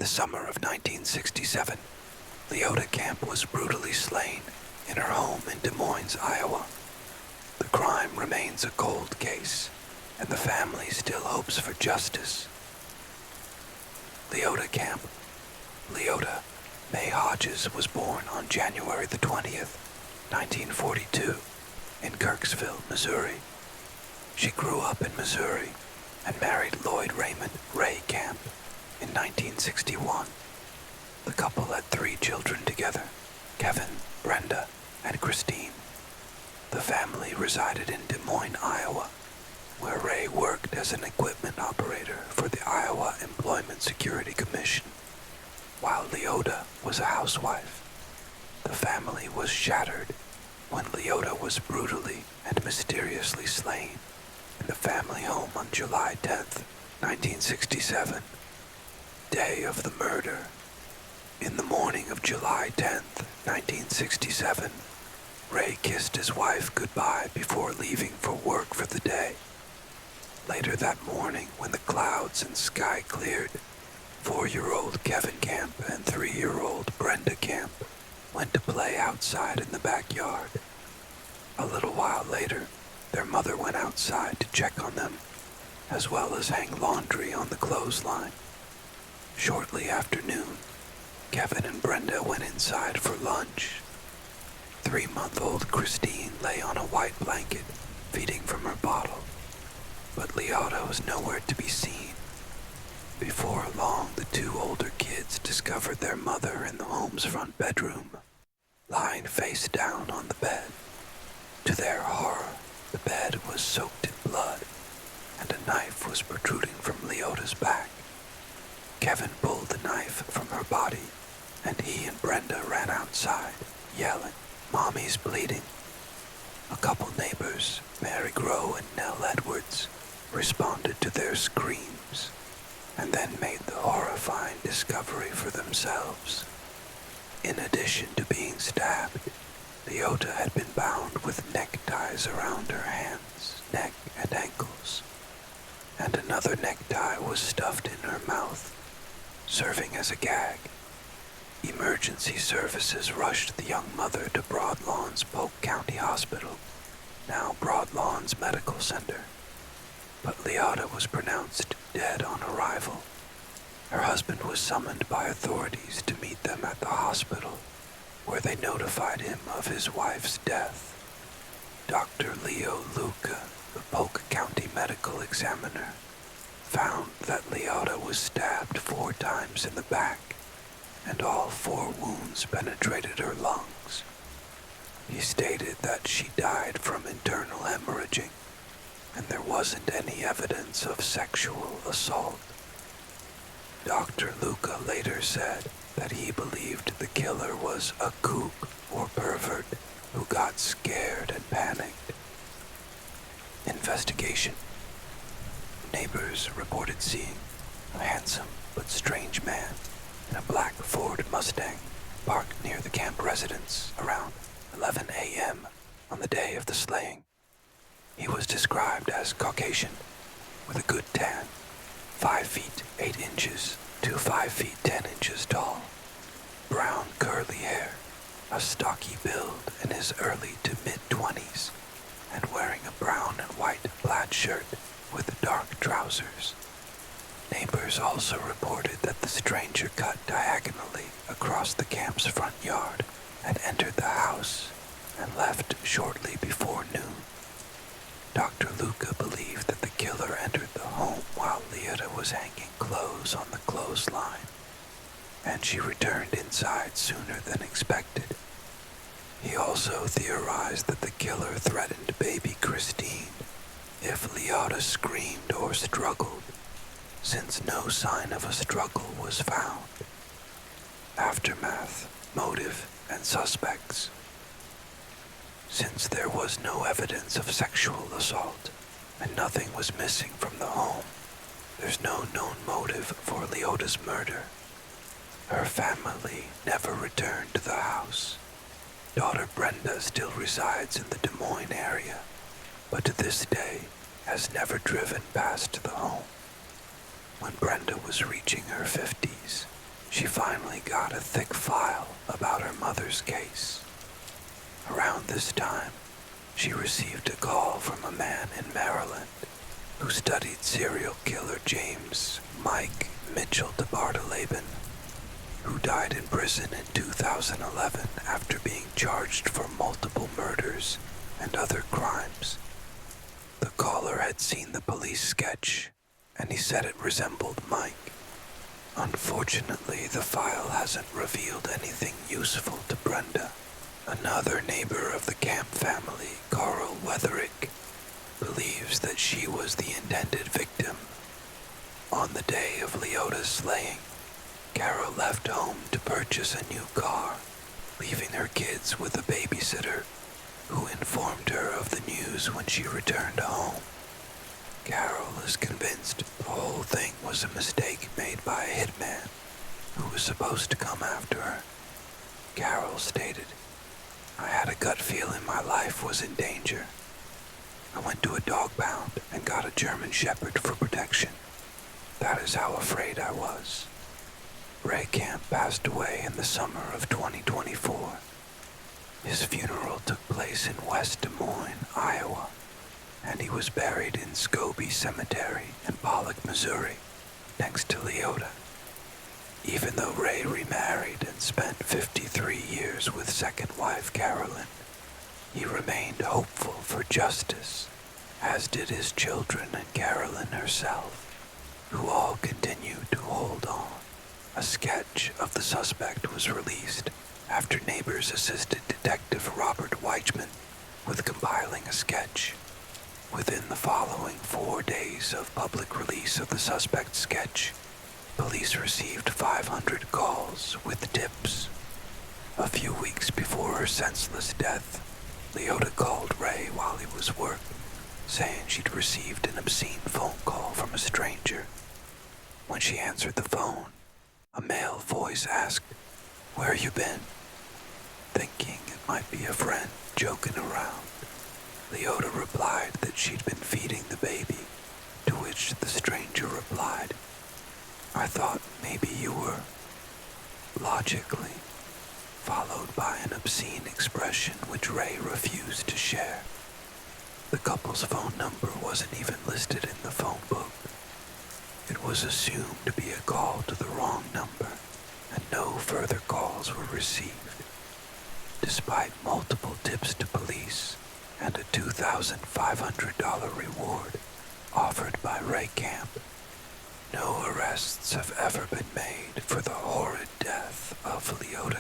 the summer of 1967, Leota Camp was brutally slain in her home in Des Moines, Iowa. The crime remains a cold case, and the family still hopes for justice. Leota Camp. Leota May Hodges was born on January the 20th, 1942, in Kirksville, Missouri. She grew up in Missouri and married Lloyd Raymond Ray Camp in 1961. The couple had 3 children together, Kevin, Brenda, and Christine. The family resided in Des Moines, Iowa, where Ray worked as an equipment operator for the Iowa Employment Security Commission, while Leota was a housewife. The family was shattered when Leota was brutally and mysteriously slain in the family home on July 10th, 1967, day of the murder. In the morning of July 10th, 1967, Ray kissed his wife goodbye before leaving for work for the day. Later that morning, when the clouds and sky cleared, 4-year-old Kevin Camp and 3-year-old Brenda Camp went to play outside in the backyard. A little while later, their mother went outside to check on them, as well as hang laundry on the clothesline. Shortly after noon, Kevin and Brenda went inside for lunch. 3-month-old Christine lay on a white blanket, feeding from her bottle, but Leota was nowhere to be seen. Before long, the 2 older kids discovered their mother in the home's front bedroom, lying face down on the bed. To their horror, the bed was soaked in blood, and a knife was protruding from Leota's back. Kevin pulled the knife from her body, and he and Brenda ran outside, yelling, "Mommy's bleeding." A couple neighbors, Mary Grow and Nell Edwards, responded to their screams, and then made the horrifying discovery for themselves. In addition to being stabbed, Leota had been bound with neckties around her hands, neck, and ankles, and another necktie was stuffed in her mouth, serving as a gag. Emergency services rushed the young mother to Broadlawn's Polk County Hospital, now Broadlawn's Medical Center, but Leota was pronounced dead on arrival. Her husband was summoned by authorities to meet them at the hospital, where they notified him of his wife's death. Dr. Leo Luca, the Polk County medical examiner, found that Leota was stabbed 4 times in the back, and all 4 wounds penetrated her lungs. He stated that she died from internal hemorrhaging, and there wasn't any evidence of sexual assault. Dr. Luca later said that he believed the killer was a kook or pervert who got scared and panicked. Investigation. Neighbors reported seeing a handsome but strange man in a black Ford Mustang parked near the camp residence around 11 a.m. on the day of the slaying. He was described as Caucasian, with a good tan, 5 feet 8 inches to 5 feet 10 inches tall, brown curly hair, a stocky build in his early to mid-20s, and wearing a brown and white plaid shirt with dark trousers. Neighbors also reported that the stranger cut diagonally across the camp's front yard and entered the house and left shortly before noon. Dr. Luca believed that the killer entered the home while Leota was hanging clothes on the clothesline, and she returned inside sooner than expected. He also theorized that the killer threatened baby Christine if Leota screamed or struggled, since no sign of a struggle was found. Aftermath, motive, and suspects. Since there was no evidence of sexual assault, and nothing was missing from the home, there's no known motive for Leota's murder. Her family never returned to the house. Daughter Brenda still resides in the Des Moines area, but to this day has never driven past the home. When Brenda was reaching her 50s, she finally got a thick file about her mother's case. Around this time, she received a call from a man in Maryland who studied serial killer James Mike Mitchell DeBartoleben, who died in prison in 2011 after being charged for multiple murders and other crimes. The caller had seen the police sketch, and he said it resembled Mike. Unfortunately, the file hasn't revealed anything useful to Brenda. Another neighbor of the Camp family, Carl Wetherick, believes that she was the intended victim. On the day of Leota's slaying, Carol left home to purchase a new car, leaving her kids with a babysitter who informed her of the news when she returned home. Carol is convinced the whole thing was a mistake made by a hitman who was supposed to come after her. Carol stated, "I had a gut feeling my life was in danger. I went to a dog pound and got a German Shepherd for protection. That is how afraid I was." Ray Camp passed away in the summer of 2024. His funeral took place in West Des Moines, Iowa, and he was buried in Scobie Cemetery in Pollock, Missouri, next to Leota. Even though Ray remarried and spent 53 years with second wife Carolyn, he remained hopeful for justice, as did his children and Carolyn herself, who all continued to hold on. A sketch of the suspect was released after neighbors assisted Detective Robert Weichman with compiling a sketch. Within the following 4 days of public release of the suspect's sketch, police received 500 calls with tips. A few weeks before her senseless death, Leota called Ray while he was working, saying she'd received an obscene phone call from a stranger. When she answered the phone, a male voice asked, "Where you been?" Thinking it might be a friend joking around, Leota replied that she'd been feeding the baby, to which the stranger replied, "I thought maybe you were," logically, followed by an obscene expression which Ray refused to share. The couple's phone number wasn't even listed in the phone book. It was assumed to be a call to the wrong number, and no further calls were received. Despite multiple tips to police and a $2,500 reward offered by Ray Camp, no arrests have ever been made for the horrid death of Leota